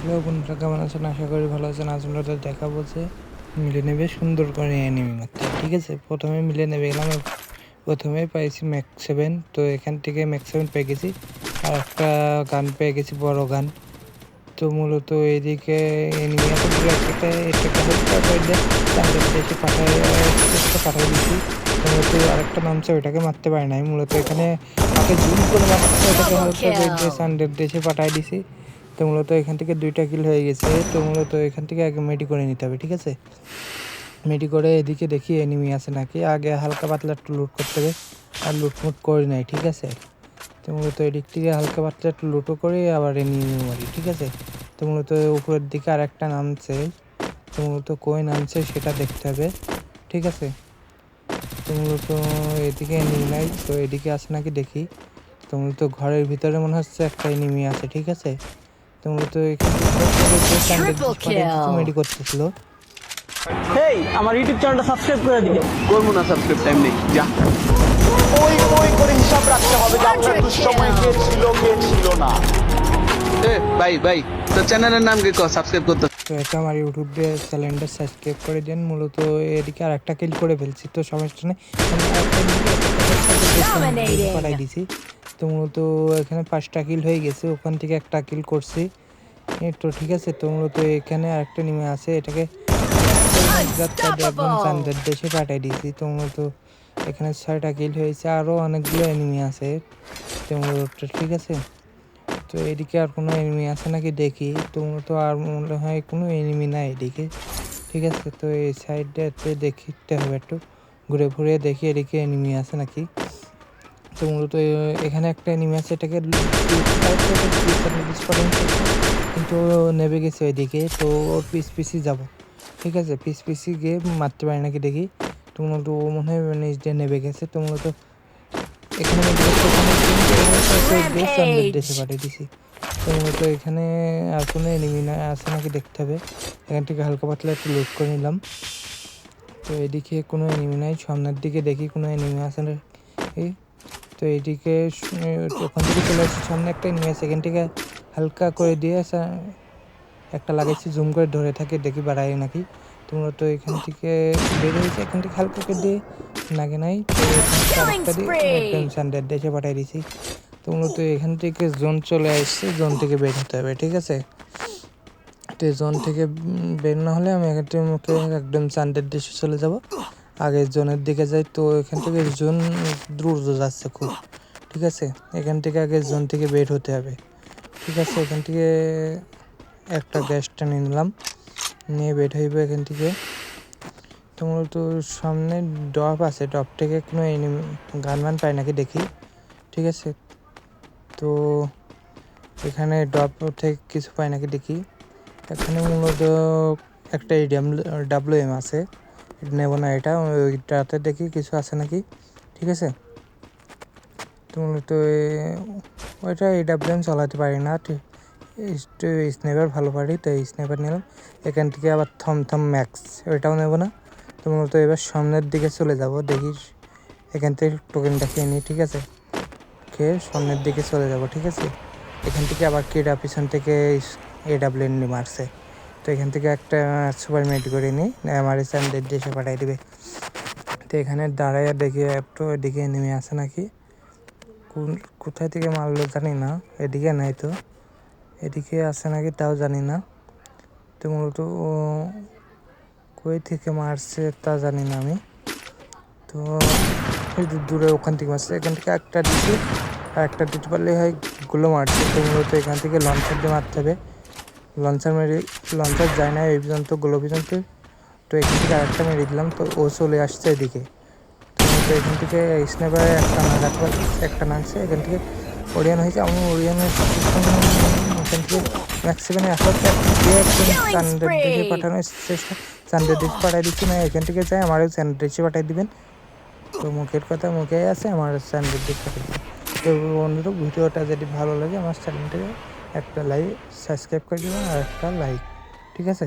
Hello বন্ধুরা, কেমন আছেন? আশা করি ভালো আছেন। আজ আমরা দেখাবো যে মিলে নেবে সুন্দর করে এনিমি মারতে। ঠিক আছে, প্রথমে মিলে নেবে গেলাম। প্রথমে পাইছি ম্যাক্স 7, তো এখান থেকে ম্যাক্স 7 পেয়ে গেছি আর একটা গান পেয়ে গেছি, বড় গান। তো মূলত এইদিকে এনিমি আছে পুরো একটা, এটাকে হালকা করে দেয় চান্দের দেশে পাঠাই দিচ্ছি। তো মূলত আরেকটা নামছে, ওইটাকে মারতে পারে নাই। মূলত এখানে আমাকে জুম করে মারছে, ওটাকে হালকা করে দিয়ে চান্দের দেশে পাঠাই দিছি। তো মূলত এখান থেকে 2টা কিল হয়ে গেছে। তো মূলত এখান থেকে আগে মেডি করে নিতে হবে। ঠিক আছে, মেডি করে এদিকে দেখি এনিমি আছে নাকি। আগে হালকা পাতলা একটু লুট করতে হবে, আর লুটমুট করি নাই। ঠিক আছে, তো মূলত এদিক থেকে হালকা পাতলা একটু লুটও করে আবার এনিমি মারি। ঠিক আছে, তো মূলত উপরের দিকে আর একটা নামছে। তো মূলত কই নামছে সেটা দেখতে হবে। ঠিক আছে, তো মূলত এদিকে এনিমি নাই, তো এদিকে আছে নাকি দেখি। তো মূলত ঘরের ভিতরে মনে হচ্ছে একটা এনিমি আছে। ঠিক আছে, তো মূলত মেডি করতেছিল। হেই, আমার ইউটিউব চ্যানেলটা সাবস্ক্রাইব করে দিবে। করবো না সাবস্ক্রাইব, টাইম নেই, যা। ওই ওই করে হিসাব রাখতে হবে যে আপনার দুঃসময় কে ছিল না। ভাই ভাই, তোর চ্যানেলের নাম কি? সাবস্ক্রাইব করতে। তো এটা আমার ইউটিউব দিয়ে চ্যানেলটা সাবস্ক্রাইব করে দেন। মূলত এদিকে আর একটা কিল করে ফেলছি, তো সমস্যা নেই, পাঠাই দিছি। তো মূলত এখানে 5টা কিল হয়ে গেছে, ওখান থেকে একটা কিল করছি। তো ঠিক আছে, তো মূলত এখানে আরেকটা নেমে আছে, এটাকে একদম চান্দের দেশে পাঠাই দিয়েছি। তো মূলত এখানে 6টা কিল হয়েছে, আরও অনেকগুলো এনিমি আছে। তো মূলত ঠিক আছে, তো এদিকে আর কোনো এনিমি আছে নাকি দেখি। তো মূলত আর মনে হয় কোনো এনিমি নাই এদিকে। ঠিক আছে, তো এই সাইডটাতে দেখতে হবে, একটু ঘুরে ঘুরে দেখি এদিকে এনিমি আছে নাকি। তো মূলত এখানে একটা এনিমি আছে, এটাকে কিন্তু নেমে গেছে ওইদিকে। তো ওর পিছি যাব। ঠিক আছে, পিছি গিয়ে মারতে পারি নাকি দেখি। তো মূলত ও মনে হয় নিজ দিয়ে নেমে গেছে। তো মূলত এখানে দেশে পাঠিয়ে দিছি। তো মূলত এখানে আর কোনো এনিমি না আছে নাকি দেখতে হবে। এখান থেকে হালকা পাতলা একটু লুট করে নিলাম। তো এদিকে কোনো এনিমি নাই, সামনের দিকে দেখি কোনো এনিমি আছে না। তো এইদিকে ওখান থেকে চলে আসছি, সামনে একটা এনিমি আছে, এখান থেকে হালকা করে দিয়ে একটা লাগাইছি, জুম করে ধরে থাকে দেখি বাড়াই নাকি। তো মূলত এখান থেকে বের হয়েছে, এখান থেকে হালকা করে দিয়ে নাগে নাই। তো আরেকটা দিয়ে একদম সানডের দেশে পাঠিয়ে দিয়েছি। তো মূলত এখান থেকে জোন চলে আসছে, জোন থেকে বের হতে হবে। ঠিক আছে, তো জোন থেকে বের না হলে আমি এখান থেকে একদম চান্দের দেশে চলে যাব। আগে জোনের দিকে যাই, তো এখান থেকে জোন দ্রুত যাচ্ছে খুব। ঠিক আছে, এখান থেকে আগে জোন থেকে বের হতে হবে। ঠিক আছে, এখান থেকে একটা গ্যাসটা নিয়ে নিলাম, নিয়ে বের হইব এখান থেকে। তো মূলত সামনে ড্রপ আছে, ড্রপ থেকে কোনো গানমান পাই নাকি দেখি। ঠিক আছে, তো এখানে ড্রপ থেকে কিছু পাই নাকি দেখি। এখানে মূলত একটা WM আছে, নেব না এটা, ওইটাতে দেখি কিছু আছে নাকি। ঠিক আছে, তো মূলত ওইটা AWM চালাতে পারি না, স্নাইপার ভালো পারি, তো স্নাইপার নিলাম। এখান থেকে আবার থম ম্যাক্স, ওইটাও নেব না। তো মূলত এবার সামনের দিকে চলে যাব, দেখি এখান থেকে টোকেনটা খেয়ে নিই। ঠিক আছে, খেয়ে সামনের দিকে চলে যাব। ঠিক আছে, এখান থেকে আবার কেডা পিছন থেকে AWM মারছে, তো এখান থেকে একটা সুপার মেড করে নিই, আমার স্যান্ডের দেশে পাঠিয়ে দেবে। তো এখানে দাঁড়াইয়া দেখি একটু এদিকে নেমে আসে নাকি, কোথায় থেকে মারলো জানি না। এদিকে নাই, তো এদিকে আসে নাকি তাও জানি না। তো মূলত কই থেকে মারছে তা জানি না আমি। তো দূরে ওখান থেকে মারছে, এখান থেকে একটা দিচ্ছি, আর একটা দিতে পারলে হয় গুলো মারছে। তো মূলত এখান থেকে লঞ্চার দিয়ে মারতে হবে। লঞ্চার যায় না এই পর্যন্ত, গুলো পর্যন্ত। তো এখান থেকে আরেকটা মেরে দিলাম, তো ও চলে আসছে এদিকে। তো এখান থেকে স্নাইপারে একটা নাগছে, এখান থেকে ওরিয়ান হয়েছে। আমি ওরিয়ানের এখান থেকে ম্যাক্স 7 দিয়ে একদম চান্দের দেশে পাঠানোর চেষ্টা, চান্দের দেশে পাঠিয়ে দিচ্ছি না। এখান থেকে যাই আমারও চান্দের দেশে পাঠিয়ে দিবেন। তো মুখের কথা মুখে আছে, আমার চান্দের দেশে পাঠিয়ে দিবেন। তো বন্ধুরা, ভিডিওটা যদি ভালো লাগে আমার চ্যানেলটাকে একটা লাইক সাবস্ক্রাইব করে দেবেন আর একটা লাইক। ঠিক আছে।